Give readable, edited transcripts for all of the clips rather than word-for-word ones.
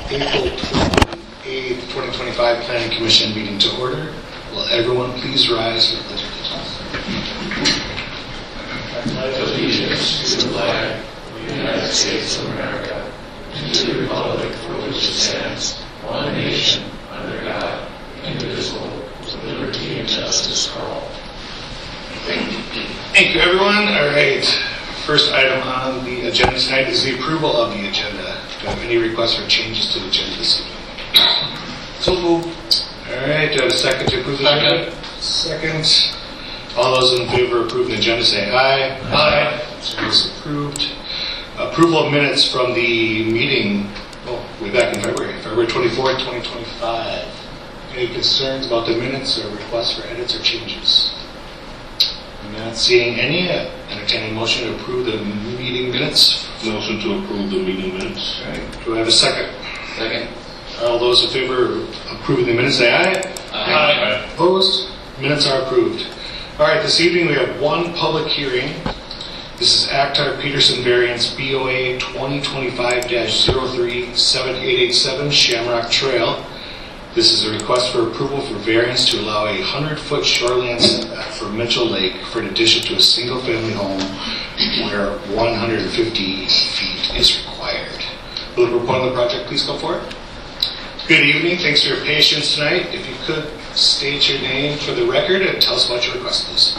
April 28th, 2025 Planning Commission meeting to order. Will everyone please rise for the pledge of allegiance? I pledge allegiance to the flag of the United States of America and to the republic for which it stands, one nation, under God, indivisible, with liberty and justice for all. Thank you, everyone. All right. First item on the agenda tonight is the approval of the agenda. Do you have any requests for changes to the agenda this evening? So moved. All right. Do I have a second to approve the agenda? Second. All those in favor of approving the agenda say aye. Aye. So it's approved. Approval of minutes from the meeting way back in February 24th, 2025. Any concerns about the minutes or requests for edits or changes? I'm not seeing any. Entertaining motion to approve the meeting minutes. Motion to approve the meeting minutes. All right. Do I have a second? Second. All those in favor of approving the minutes say aye. Aye. Opposed? Minutes are approved. All right. This evening we have one public hearing. This is Akhtar Peterson variance BOA 2025-037887 Shamrock Trail. This is a request for approval for variance to allow a 100-foot shoreline setback for Mitchell Lake for an addition to a single-family home where 150 feet is required. Will the proponent of the project please come forward? Good evening. Thanks for your patience tonight. If you could state your name for the record and tell us about your request, please.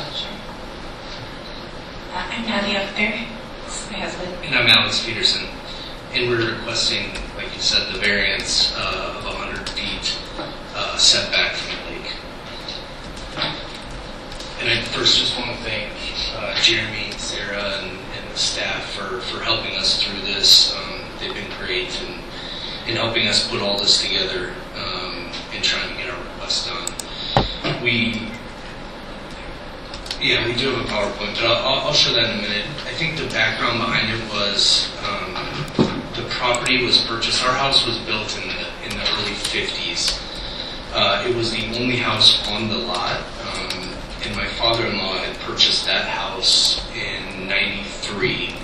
I'm Patty Akhtar. This is my husband. And I'm Alex Peterson. And we're requesting, like you said, the variance of 100 feet setback from the lake. And I first just want to thank Jeremy, Sarah, and the staff for helping us through this. They've been great in helping us put all this together and trying to get our request done. We do have a PowerPoint, but I'll show that in a minute. I think the background behind it was the property was purchased. Our house was built in the early 50s. It was the only house on the lot, and my father-in-law had purchased that house in '93,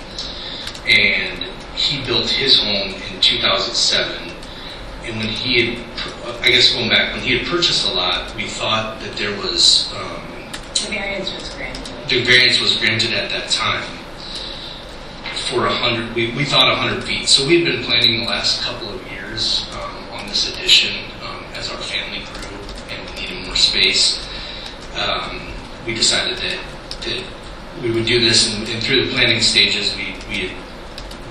and he built his home in 2007. And when he had, going back, when he had purchased the lot, we thought that there was The variance was granted. the variance was granted at that time for 100. We thought 100 feet. So we'd been planning the last couple of years on this addition as our family grew and we needed more space. We decided that we would do this, and through the planning stages, we had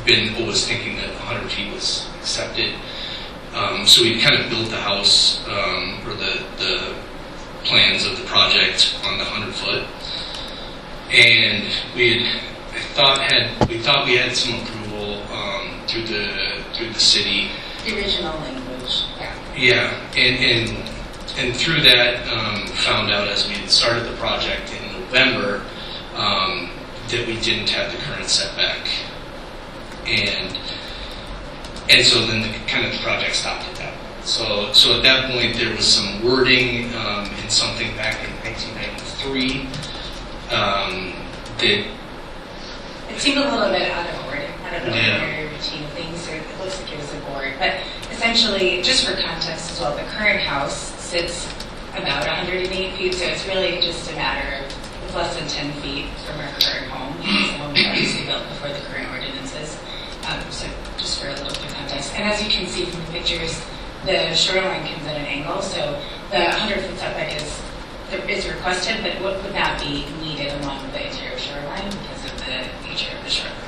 been always thinking that 100 feet was accepted. So we kind of built the house or the plans of the project on the 100 foot, and we thought we had some approval through the city. The original language. Yeah, and through that found out as we had started the project in November that we didn't have the current setback, and so then the project stopped at that. So at that point there was some wording in something back in 1993 that It seemed a little bit out of order, out of the ordinary routine of things, so it looks like it was a board. But essentially, just for context as well, the current house sits about 108 feet, so it's really just a matter of less than 10 feet from our current home. It's a home obviously built before the current ordinances. So just for a little bit of context. And as you can see from the pictures, the shoreline comes at an angle, so the 100-foot setback is requested, but would not be needed along the interior shoreline because of the nature of the shoreline.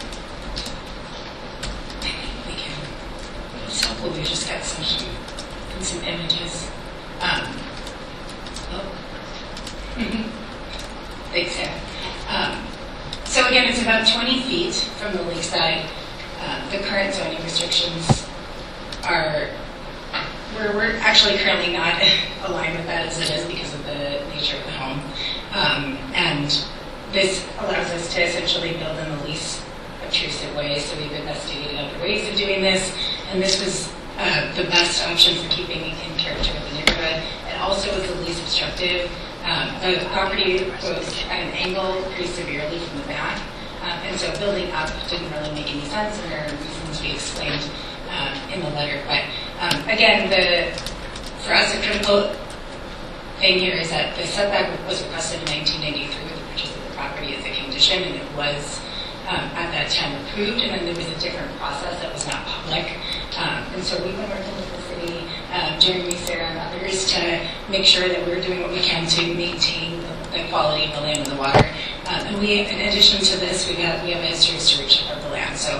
I think we can. It's helpful. We just got some images. Thanks, Sarah. So again, it's about 20 feet from the lakeside. The current zoning restrictions are. We're actually currently not aligned with that as it is because of the nature of the home. And this allows us to essentially build in the least obtrusive way. So we've investigated other ways of doing this. And this was the best option for keeping in character with the neighborhood. It also was the least obstructive. The property was at an angle pretty severely from the back. And so building up didn't really make any sense, and there are reasons we explained in the letter. But Again, for us, a critical thing here is that the setback was requested in 1993 with the purchase of the property as a condition, and it was at that time approved, and then there was a different process that was not public. And so we've been working with the city, Jeremy, Sarah, and others to make sure that we're doing what we can to maintain the quality of the land and the water. And we, in addition to this, we have a history of stewardship of the land. So,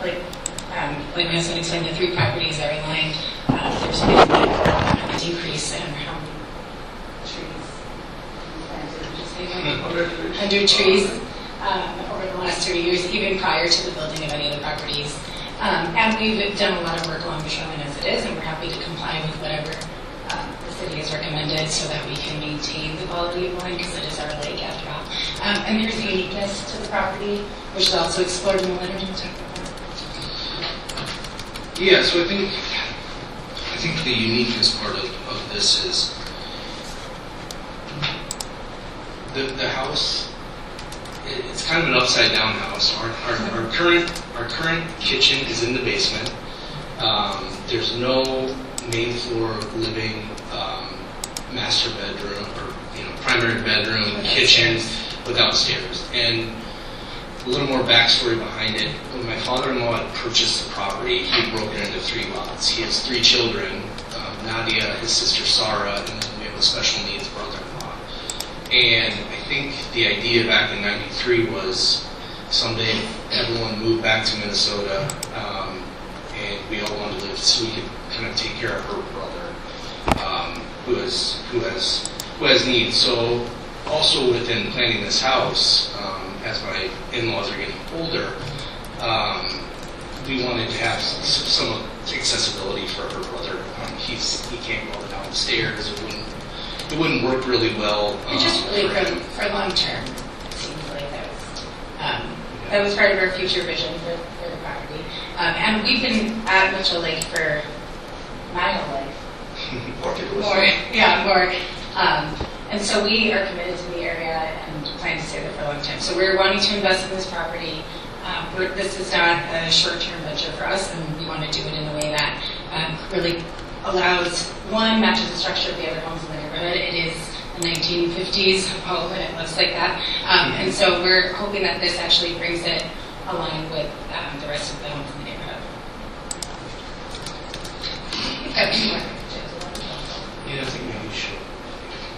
like my husband explained, the 3 properties are aligned. There's been a decrease in how many trees planted, 100 trees over the last 30 years, even prior to the building of any of the properties. And we've done a lot of work along the shoreline as it is, and we're happy to comply with whatever the city has recommended so that we can maintain the quality of the land, because it is our lake after all. And there's a uniqueness to the property, which is also explored in the letter. Yeah, so I think the uniqueness part of this is the house. It's kind of an upside down house. Our current kitchen is in the basement. There's no main floor living master bedroom or primary bedroom, kitchen without stairs. And a little more backstory behind it. When my father-in-law had purchased the property, he broke it into 3 lots. He has 3 children, Nadia, his sister Sarah, and then we have a special needs brother-in-law. And I think the idea back in '93 was someday everyone moved back to Minnesota, and we all wanted to live so we could kind of take care of her brother, who has needs. So also within planning this house, as my in-laws are getting older, we wanted to have some accessibility for her brother. He can't go down the stairs. It wouldn't work really well. Just really for long term, it seems like that was part of our future vision for the property. And we've been at Mitchell Lake for my whole life. More. And so we are committed to the area and plan to stay there for a long time. So we're wanting to invest in this property. This is not a short-term venture for us, and we want to do it in a way that really allows, one, matches the structure of the other homes in the neighborhood. It is the 1950s home, and it looks like that. And so we're hoping that this actually brings it aligned with the rest of the homes in the neighborhood. Yeah, I think maybe we should.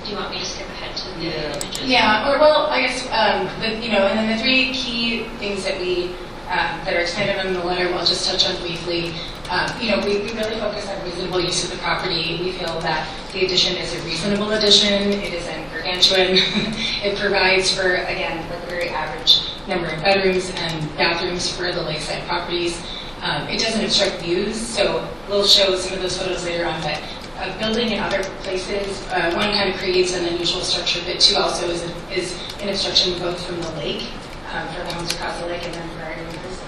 Do you want me to skip ahead to the images? Yeah, or well, I guess, and then the 3 key things that that are expanded on the letter, we'll just touch on briefly. We really focus on reasonable use of the property. We feel that the addition is a reasonable addition. It isn't gargantuan. It provides for, again, a very average number of bedrooms and bathrooms for the lakeside properties. It doesn't obstruct views, so we'll show some of those photos later on, but building in other places, one kind of creates an unusual structure, but 2 also is an obstruction both from the lake, for the homes across the lake, and then for our neighbors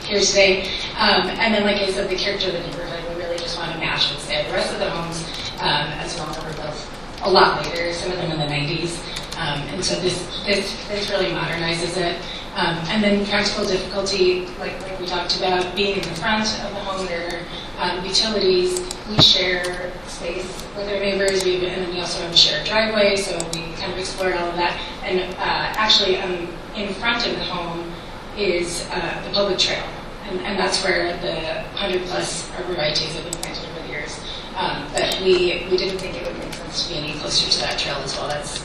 here today. And then, like I said, the character of the neighborhood, we really just want to match what's there. The rest of the homes, as well, were built a lot later, some of them in the 90s. And so this really modernizes it. And then practical difficulty, like we talked about, being in the front of the home, there are utilities. We share space with our neighbors, and then we also have a shared driveway, so we kind of explored all of that. And actually, in front of the home is the public trail, and that's where the 100-plus arborvitaes have been planted over the years. But we didn't think it would make sense to be any closer to that trail as well. That's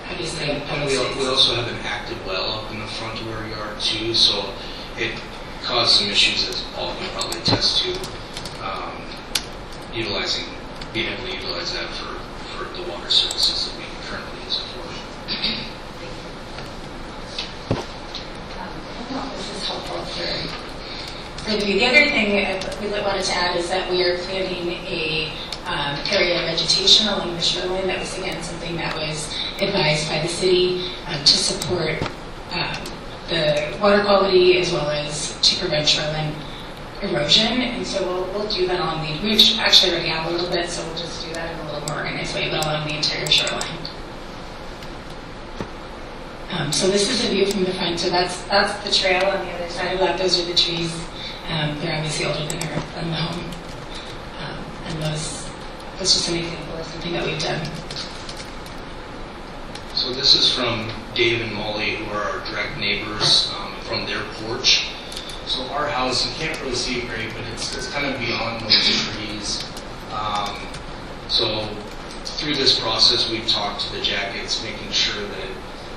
obviously a public space. We also have an active well up in the front of our yard too, so it caused some issues, as Paul can probably attest to, being able to utilize that for the water services that we currently use it for. I don't know if this is helpful for the other thing we wanted to add is that we are planting a area of vegetation along the shoreline. That was, again, something that was advised by the city to support the water quality as well as to prevent shoreline erosion. And so we'll do that along we actually already have a little bit, so we'll just do that in a little more organized way, but along the entire shoreline. So this is a view from the front. So that's the trail on the other side of that. Those are the trees. They're obviously older than the home. that's just an example of something that we've done. So this is from Dave and Molly, who are our direct neighbors, from their porch. So our house, you can't really see it great, but it's kind of beyond those trees. So through this process, we've talked to the Jackets, making sure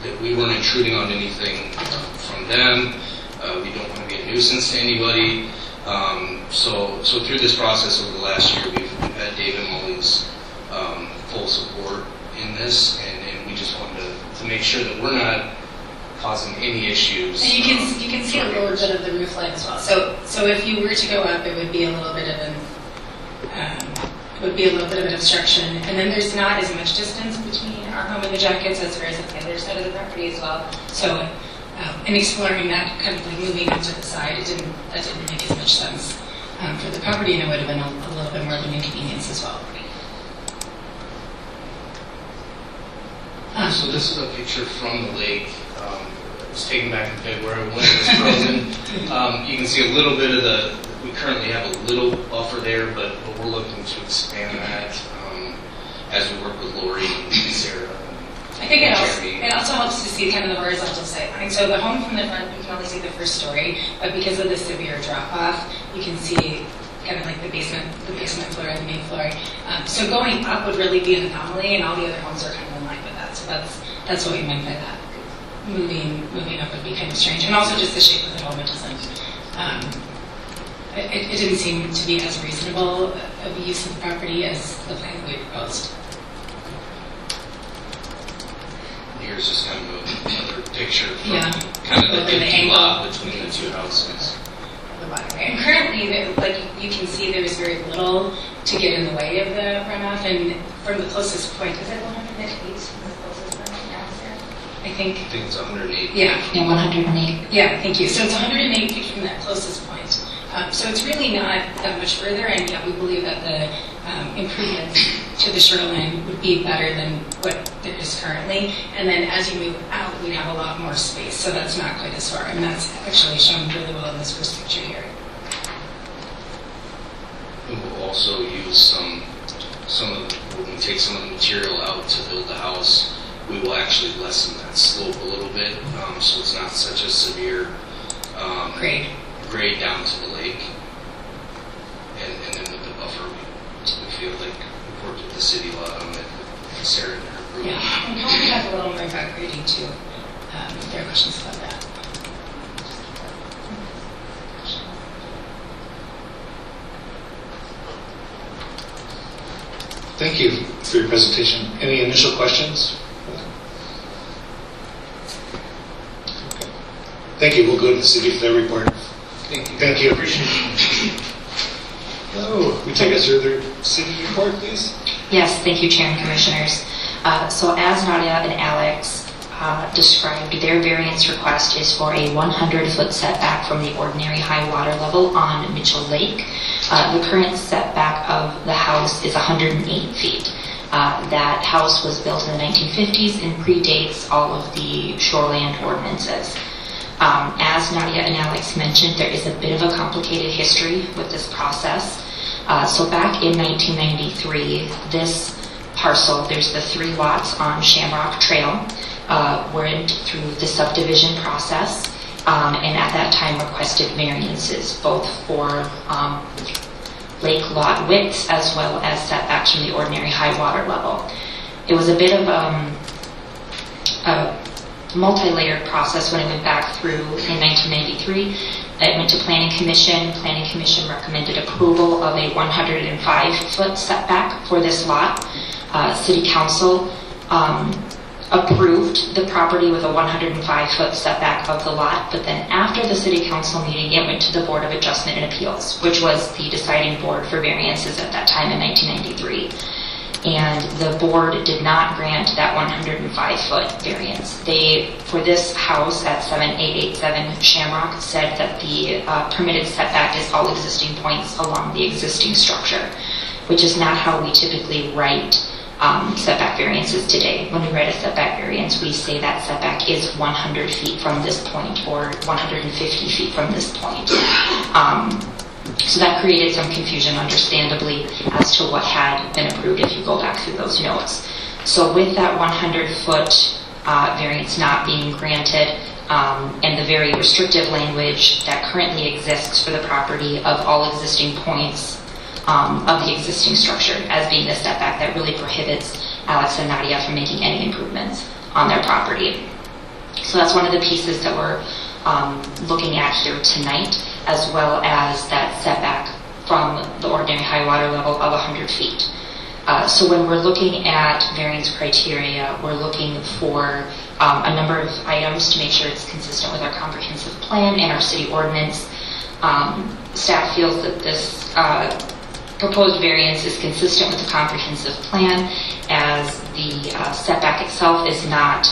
that we weren't intruding on anything from them. We don't want to be a nuisance to anybody. So through this process over the last year, we've had Dave and Molly's full support in this, and we just wanted to make sure that we're not causing any issues. And you can see a little bit of the roof line as well. So if you were to go up, it would be a little bit of an obstruction. And then there's not as much distance between our home and the Jackets as there is on the other side of the property as well. So in exploring that, kind of like moving up to the side, that didn't make as much sense for the property, and it would have been a little bit more of an inconvenience as well. So this is a picture from the lake. It was taken back in February when it was frozen. You can see a little bit of we currently have a little buffer there, but we're looking to expand that as we work with Lori and Sarah. I think it also helps to see kind of the horizontal sight line. So the home from the front, you can only see the first story, but because of the severe drop-off, you can see kind of like the basement floor and the main floor. So going up would really be an anomaly, and all the other homes are kind of in line with that. So that's what we meant by that. Moving up would be kind of strange, and also just the shape of the home. It doesn't. It didn't seem to be as reasonable of a use of the property as the plan that we proposed. Here's just kind of another picture from Yeah. kind of the Over the empty angle. lot between the two houses. The waterway. And currently, you can see there's very little to get in the way of the runoff. And from the closest point, is it 108 from the closest point now, Sarah? I think. I think it's 108. Yeah. Yeah, 108. Yeah, thank you. So it's 108 feet from that closest point. So it's really not that much further, and yeah, we believe that the improvements to the shoreline would be better than what there is currently. And then as you move out, we'd have a lot more space, so that's not quite as far. And that's actually shown really well in this first picture here. And we'll also use when we take some of the material out to build the house, we will actually lessen that slope a little bit, so it's not such a severe grade down to the lake. And then with the buffer, we feel like we've worked with the city a lot on it, Sarah and her group. Yeah, and Colin has a little more about grading too. If there are questions about that. Thank you for your presentation. Any initial questions? Okay. Thank you. We'll go to the city for their report. Thank you. Thank you. Appreciate it. Oh, we take us through their city report, please? Yes, thank you, Chair and Commissioners. So as Nadia and Alex described, their variance request is for a 100-foot setback from the ordinary high water level on Mitchell Lake. The current setback of the house is 108 feet. That house was built in the 1950s and predates all of the shoreland ordinances. As Nadia and Alex mentioned, there is a bit of a complicated history with this process. So back in 1993, this parcel, there's the 3 lots on Shamrock Trail, went through the subdivision process, and at that time requested variances, both for lake lot widths as well as setbacks from the ordinary high water level. It was a bit of a multi-layered process when it went back through in 1993. It went to Planning Commission. Planning Commission recommended approval of a 105-foot setback for this lot. City Council approved the property with a 105-foot setback of the lot, but then after the City Council meeting, it went to the Board of Adjustment and Appeals, which was the deciding board for variances at that time in 1993. And the board did not grant that 105-foot variance. They, for this house at 7887 Shamrock, said that the permitted setback is all existing points along the existing structure, which is not how we typically write setback variances today. When we write a setback variance, we say that setback is 100 feet from this point or 150 feet from this point. So that created some confusion, understandably, as to what had been approved if you go back through those notes. So with that 100-foot variance not being granted, and the very restrictive language that currently exists for the property of all existing points of the existing structure as being the setback that really prohibits Alex and Nadia from making any improvements on their property. So that's one of the pieces that we're looking at here tonight, as well as that setback from the ordinary high water level of 100 feet. So when we're looking at variance criteria, we're looking for a number of items to make sure it's consistent with our comprehensive plan and our city ordinance. Staff feels that this proposed variance is consistent with the comprehensive plan, as the setback itself is not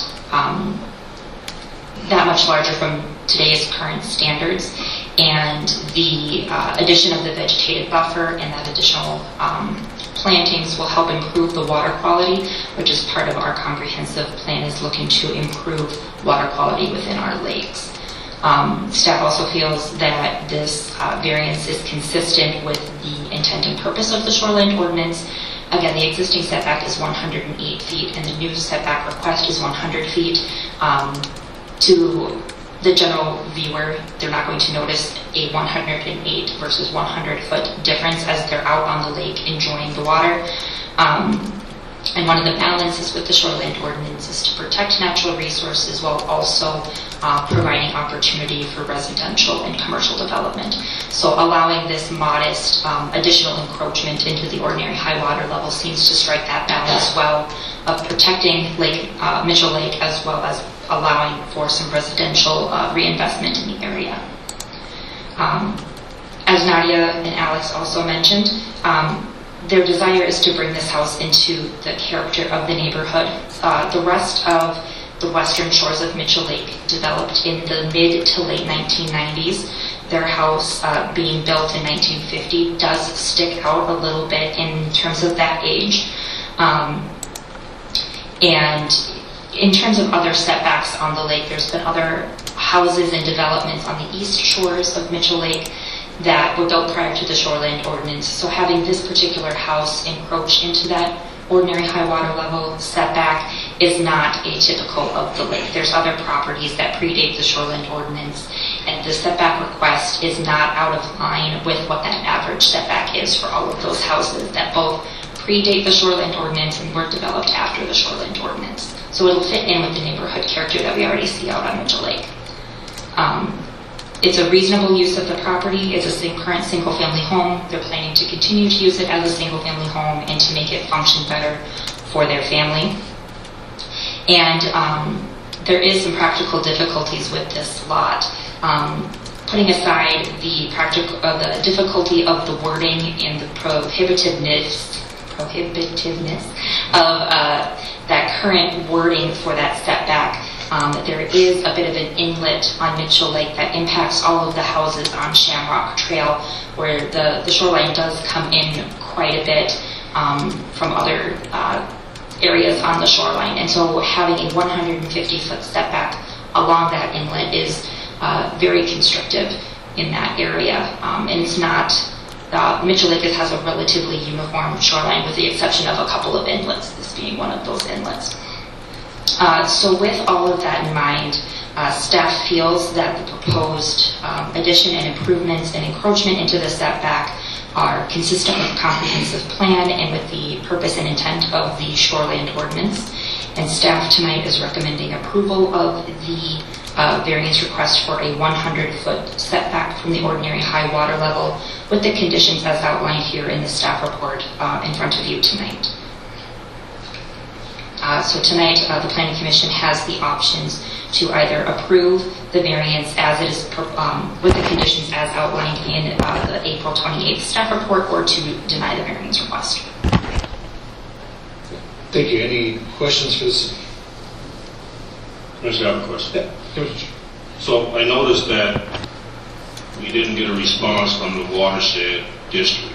that much larger from today's current standards, and the addition of the vegetated buffer and that additional plantings will help improve the water quality, which is part of our comprehensive plan, is looking to improve water quality within our lakes. Staff also feels that this variance is consistent with the intent and purpose of the shoreline ordinance. Again, the existing setback is 108 feet and the new setback request is 100 feet. To the general viewer, they're not going to notice a 108 versus 100 foot difference as they're out on the lake enjoying the water. And one of the balances with the shoreline ordinance is to protect natural resources while also providing opportunity for residential and commercial development. So allowing this modest additional encroachment into the ordinary high water level seems to strike that balance well of protecting Mitchell Lake, as well as allowing for some residential reinvestment in the area. As Nadia and Alex also mentioned, their desire is to bring this house into the character of the neighborhood. The rest of the western shores of Mitchell Lake developed in the mid to late 1990s. Their house being built in 1950 does stick out a little bit in terms of that age. And in terms of other setbacks on the lake, there's been other houses and developments on the east shores of Mitchell Lake that were built prior to the shoreline ordinance. So having this particular house encroach into that ordinary high water level setback is not atypical of the lake. There's other properties that predate the shoreline ordinance, and the setback request is not out of line with what that average setback is for all of those houses that both predate the shoreline ordinance and were developed after the shoreline ordinance. So it'll fit in with the neighborhood character that we already see out on Mitchell Lake. It's a reasonable use of the property. It's a current single-family home. They're planning to continue to use it as a single-family home and to make it function better for their family. And there is some practical difficulties with this lot. Putting aside the difficulty of the wording and the prohibitiveness of that current wording for that setback, there is a bit of an inlet on Mitchell Lake that impacts all of the houses on Shamrock Trail, where the shoreline does come in quite a bit from other areas on the shoreline. And so having a 150-foot setback along that inlet is very constrictive in that area. And it's not, Mitchell Lake has a relatively uniform shoreline with the exception of a couple of inlets, this being one of those inlets. So with all of that in mind, staff feels that the proposed addition and improvements and encroachment into the setback are consistent with the comprehensive plan and with the purpose and intent of the shoreline ordinance. And staff tonight is recommending approval of the variance request for a 100-foot setback from the ordinary high water level with the conditions as outlined here in the staff report in front of you tonight. So tonight, the Planning Commission has the options to either approve the variance as it is with the conditions as outlined in the April 28th staff report, or to deny the variance request. Thank you. Any questions for this? I just have a question. Yeah. So I noticed that we didn't get a response from the watershed district.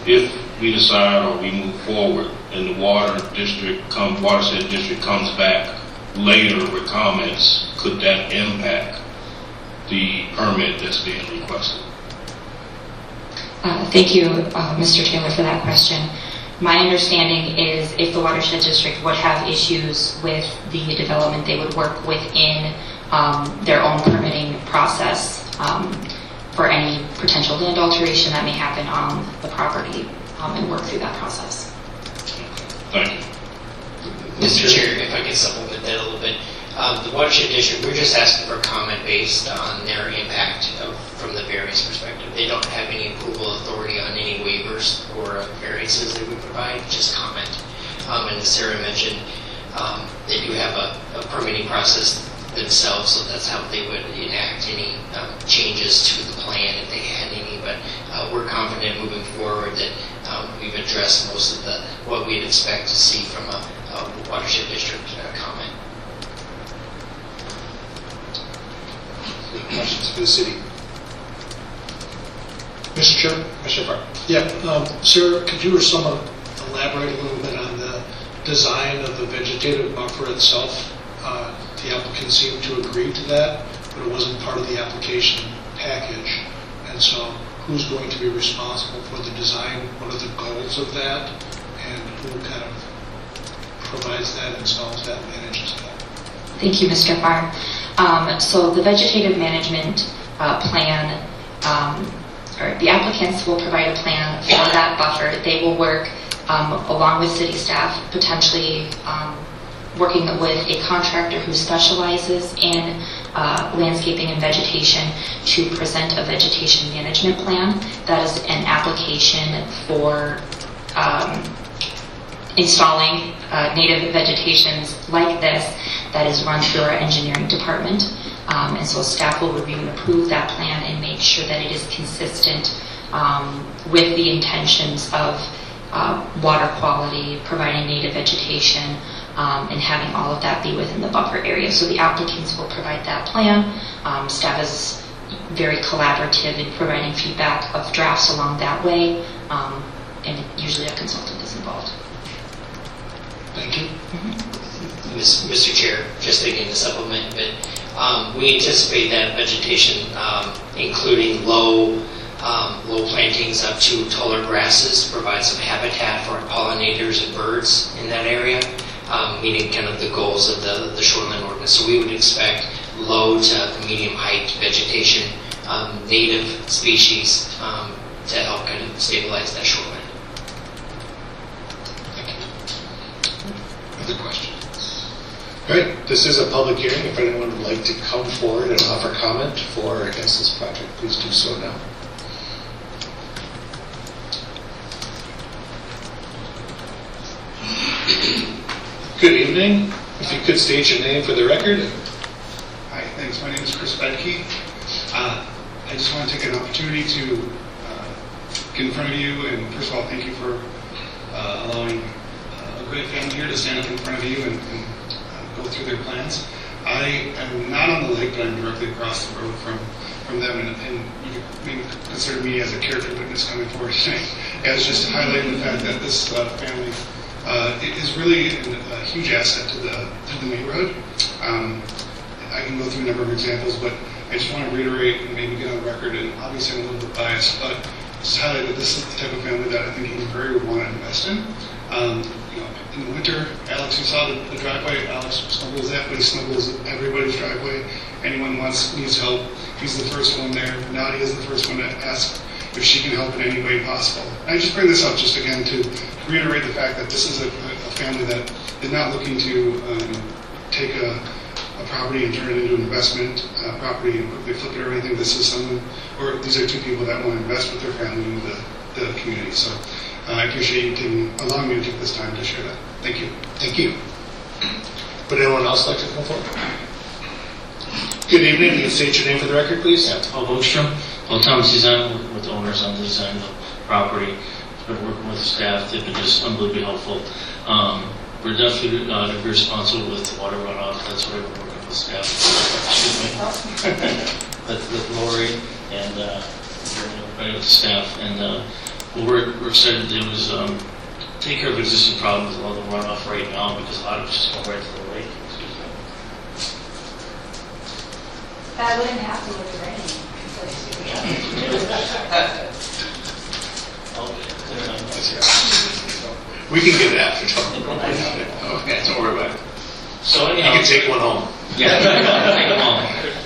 If we decide or we move forward and the watershed district comes back later with comments, could that impact the permit that's being requested? Thank you, Mr. Taylor, for that question. My understanding is if the watershed district would have issues with the development, they would work within their own permitting process for any potential land alteration that may happen on the property and work through that process. Thank you. Mr. Chair, if I could supplement that a little bit. The watershed district, we're just asking for comment based on their impact from the variance perspective. They don't have any approval authority on any waivers or variances that we provide, just comment. And as Sarah mentioned, they do have a permitting process themselves, so that's how they would enact any changes to the plan if they had any. But we're confident moving forward that we've addressed most of what we'd expect to see from a watershed district comment. Any questions for the city? Mr. Chair? Commissioner Park? Yeah, Sarah, could you or someone elaborate a little bit on the design of the vegetative buffer itself? The applicant seemed to agree to that, but it wasn't part of the application package. And so who's going to be responsible for the design? What are the goals of that? And who kind of provides that, installs that, manages that? Thank you, Mr. Farr. So the vegetative management plan, or the applicants will provide a plan for that buffer. They will work along with city staff, potentially working with a contractor who specializes in landscaping and vegetation to present a vegetation management plan. That is an application for installing native vegetations like this that is run through our engineering department. And so staff will review and approve that plan and make sure that it is consistent with the intentions of water quality, providing native vegetation, and having all of that be within the buffer area. So the applicants will provide that plan. Staff is very collaborative in providing feedback of drafts along that way, and usually a consultant is involved. Thank you. Mr. Chair, just again to supplement, but we anticipate that vegetation, including low plantings up to taller grasses, provide some habitat for pollinators and birds in that area, meeting kind of the goals of the shoreline ordinance. So we would expect low to medium height vegetation, native species to help kind of stabilize that shoreline. Thank you. Other questions? All right, this is a public hearing. If anyone would like to come forward and offer comment for or against this project, please do so now. Good evening. If you could state your name for the record. Hi, thanks. My name is Chris Bedke. I just want to take an opportunity to get in front of you, and first of all, thank you for allowing a great family here to stand up in front of you and go through their plans. I am not on the lake, but I'm directly across the road from them, and you can maybe consider me as a character witness coming forward today, as just to highlight the fact that this family is really a huge asset to the neighborhood. I can go through a number of examples, but I just want to reiterate and maybe get on record, and obviously I'm a little bit biased, but just highlight that this is the type of family that I think any very would want to invest in. In the winter, Alex, you saw the driveway. Alex snuggles that, but he snuggles everybody's driveway. Anyone needs help, he's the first one there. Nadia is the first one to ask if she can help in any way possible. And I just bring this up just again to reiterate the fact that this is a family that is not looking to take a property and turn it into an investment property and quickly flip it or anything. This is someone, or these are two people that want to invest with their family and the community. So I appreciate you allowing me to take this time to share that. Thank you. Thank you. Would anyone else like to come forward? Good evening. You can state your name for the record, please. Yeah, Paul Bookstrom. Well, Thomas Design, with the owners on the design of the property. Been working with the staff. They've been just unbelievably helpful. We're definitely going to be responsible with the water runoff. That's why we're working with staff. Excuse me. with Lori and everybody with the staff. And what we're excited to do is take care of existing problems with all the runoff right now, because a lot of it's just going right to the lake. Excuse me. That wouldn't happen with the rain. We can get it after. Okay, don't worry about it. So You anyhow. can take one home. Yeah, take them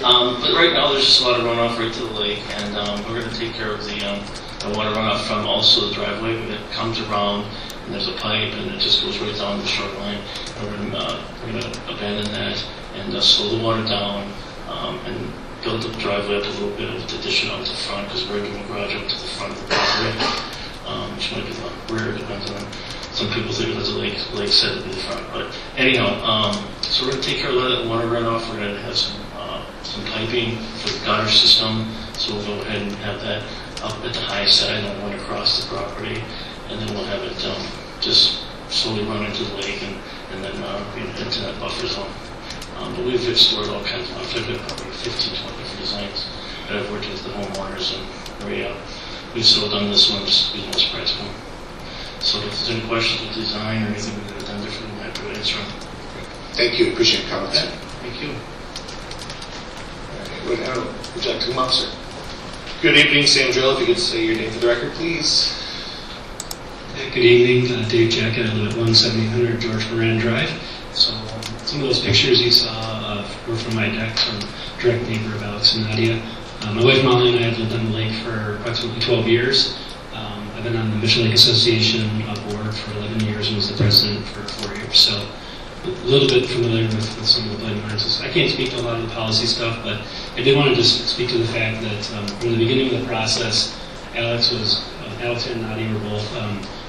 all. But right now, there's just a lot of runoff right to the lake, and we're going to take care of the water runoff from also the driveway. It comes around, and there's a pipe, and it just goes right down the shoreline. And we're going to abandon that and slow the water down and build the driveway up a little bit with addition out the front, because we're doing a garage up to the front of the property, which might be the rear, depends on. Some people think of it as a lake side to be the front, but anyhow, so we're going to take care of that water runoff. We're going to have some piping for the gutter system, so we'll go ahead and have that up at the high side and run across the property, and then we'll have it just slowly run into the lake and then into that buffer zone. But we've explored all kinds of options. I've got probably 15, 20 different designs that I've worked with the homeowners, and we've still done this one just to be the most practical. So if there's any questions with design or anything we could have done differently, I'm happy to answer them. Thank you, appreciate your comments. Thank you. Would you like to come up, sir? Good evening, Sam Drill. If you could say your name for the record, please. Good evening, Dave Jacket. I live at 17000 George Moran Drive. So some of those pictures you saw were from my deck, from direct neighbor of Alex and Nadia. My wife Molly and I have lived on the lake for approximately 12 years. I've been on the Mitchell Lake Association board for 11 years and was the president for 4 years. So a little bit familiar with some of the planning ordinances. I can't speak to a lot of the policy stuff, but I did want to just speak to the fact that from the beginning of the process, Alex and Nadia were both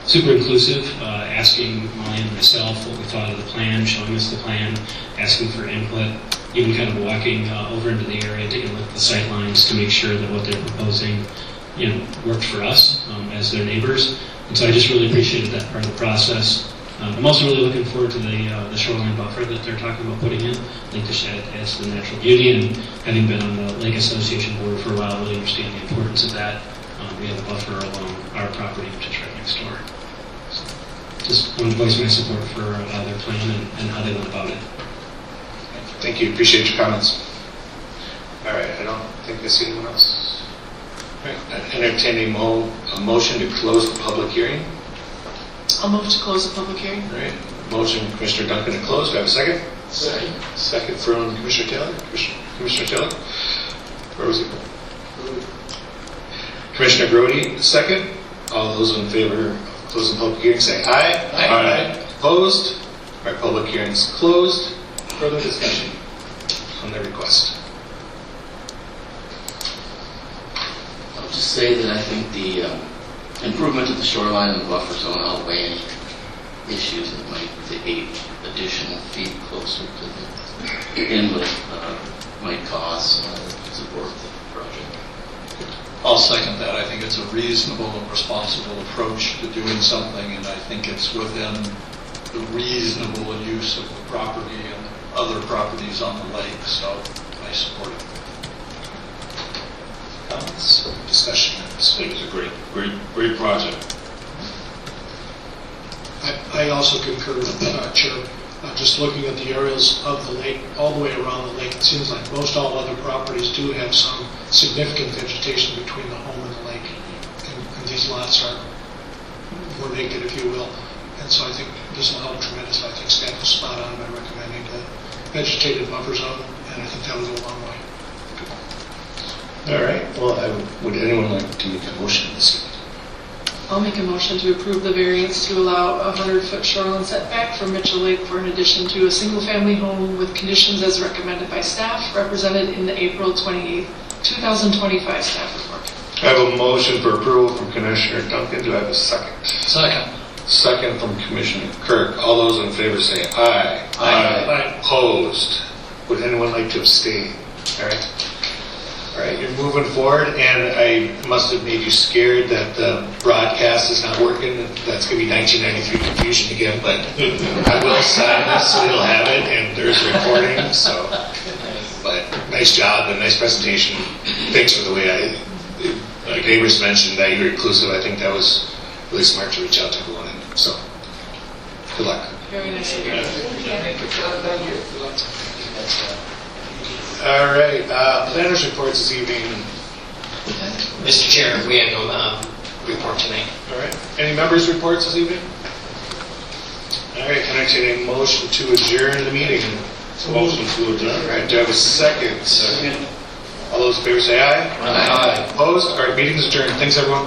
super inclusive, asking Molly and myself what we thought of the plan, showing us the plan, asking for input, even kind of walking over into the area, taking a look at the sight lines to make sure that what they're proposing worked for us as their neighbors. And so I just really appreciated that part of the process. I'm also really looking forward to the shoreline buffer that they're talking about putting in. I think this adds to the natural beauty, and having been on the Lake Association board for a while, really understand the importance of that. We have a buffer along our property, which is right next door. So just want to voice my support for their plan and how they went about it. Thank you, appreciate your comments. All right, I don't think I see anyone else. All right, entertaining a motion to close the public hearing. I'll move to close the public hearing. All right, motion Commissioner Duncan to close. Do I have a second? Second. Second from Commissioner Taylor. Commissioner Taylor? Where was he? Commissioner Grody, second. All those in favor of closing the public hearing say aye. Aye. Opposed? All right, public hearing is closed. Further discussion on the request. I'll just say that I think the improvement of the shoreline and the buffer zone outweigh any issues that might the 8 additional feet closer to the inlet might cause support the project. I'll second that. I think it's a reasonable and responsible approach to doing something, and I think it's within the reasonable use of the property and other properties on the lake, so I support it. Comments? Discussion on this. I think it's a great project. I also concur with Chair. Just looking at the aerials of the lake, all the way around the lake, it seems like most all other properties do have some significant vegetation between the home and the lake. And these lots are more naked, if you will. And so I think this will help tremendously. I think staff was spot on by recommending the vegetated buffer zone, and I think that would go a long way. All right. Well, would anyone like to make a motion this evening? I'll make a motion to approve the variance to allow a 100-foot shoreline setback from Mitchell Lake for an addition to a single-family home with conditions as recommended by staff, represented in the April 28, 2025 staff report. I have a motion for approval from Commissioner Duncan. Do I have a second? Second. Second from Commissioner Kirk. All those in favor say aye. Aye. Opposed? Would anyone like to abstain? All right. All right, you're moving forward, and I must have made you scared that the broadcast is not working. That's going to be 1993 confusion again, but I will sign this, so you'll have it, and there's recording, so. But nice job and nice presentation. Thanks for the way like neighbors mentioned that you're inclusive. I think that was really smart to reach out to everyone, and so good luck. Very nice of you. All right, planners reports this evening. Mr. Chair, we have no report tonight. All right. Any members' reports this evening? All right, can I take a motion to adjourn the meeting? Motion to adjourn. All right, do I have a second? Second. All those in favor say aye. Aye. Opposed? All right, meeting's adjourned. Thanks, everyone.